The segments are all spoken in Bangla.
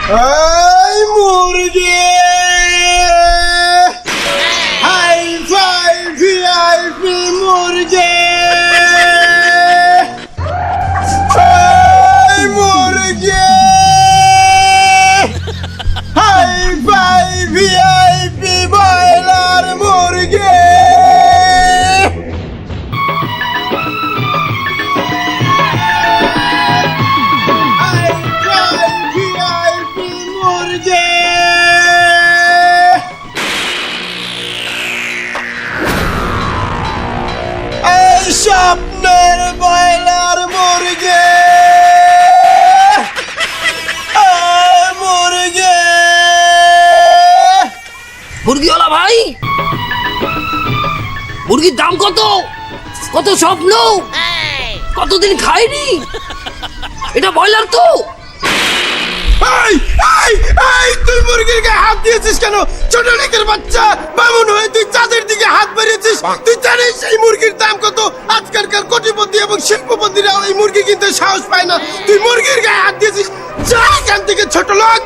এই মুরগি হাই ফাই ভিআইপি মুরগি এই মুরগি হাই ফাই ভিআইপি ব্রয়লার মুরগি স্বপ্নের ব্রয়লার মুরগি মুরগি মুরগিওয়ালা ভাই, মুরগির দাম কত? কত স্বপ্ন, কতদিন খাইনি, এটা ব্রয়লার তো। এই এই এই তুই মুরগির গায়ে হাত দিয়েছিস কেন? ছোট লোকের বাচ্চা বামুন হয়ে তুই চাঁদের দিকে হাত বাড়িয়েছিস। তুই জানিস এই মুরগির দাম কত? আজকালকার কোটিপতি এবং শিল্পপতিরা এই মুরগি কিনতে সাহস পায় না। তুই মুরগির গায়ে হাত দিয়েছিস, যা এখান থেকে ছোট লোক।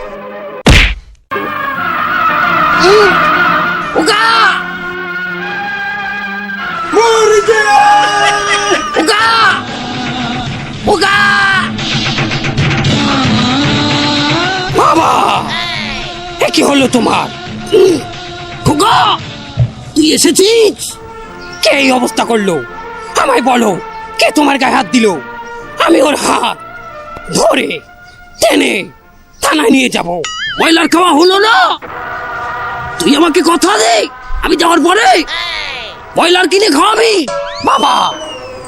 ওগা মুরগি ওগা ওগা বাবা, এ কি হলো তোমার? খোকা, তুই এসেছিস? কে এই অবস্থা করলো? আমায় বলো, কে তোমার গায়ে হাত দিল? আমি ওর হাত ধরে টেনে থানায় নিয়ে যাব। ব্রয়লার খাওয়া হলো না? তুই আমাকে কথা দে, আমি যাওয়ার পরে ব্রয়লার কিনে খাওয়াবি। বাবা,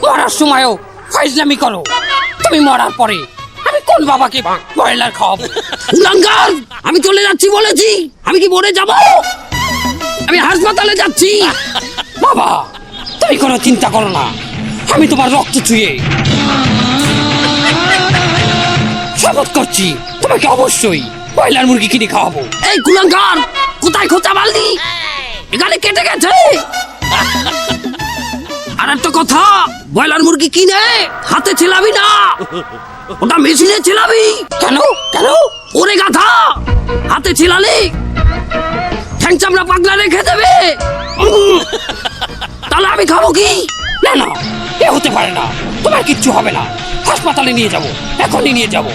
মরার সময়ও ফাইজলামি করো, তুমি মরার পরে আমি কোন বাবাকে ব্রয়লার খাওয়াবো? উলাঙ্গার, আমি চলে যাচ্ছি বলেছি। আমি কি মরে যাব? আমি হাসপাতালে যাচ্ছি। বাবা, তুমি কোনো চিন্তা করো না, আমি তোমার রক্ত ছুঁয়ে শপথ করছি তোমাকে অবশ্যই ব্রয়লার মুরগি কিনে খাওয়াবো। এই কুলাঙ্গার, কোথায় খোঁচা মারলি? এখানে কেটে গেছে। আর একটা কথা, ব্রয়লার মুরগি কিনে হাতে ছেলাবি না, ওটা মেশিনে ছেলাবি। কেন কেন? ওরে গাধা, হাতে ছেলালে ঠ্যাং চামড়া পাগলা রেখে দেবে। তাহলে আমি খাবো কি? না না, এ হতে পারে না, তোমার কিচ্ছু হবে না। হাসপাতালে নিয়ে যাবো, এখনই নিয়ে যাবো।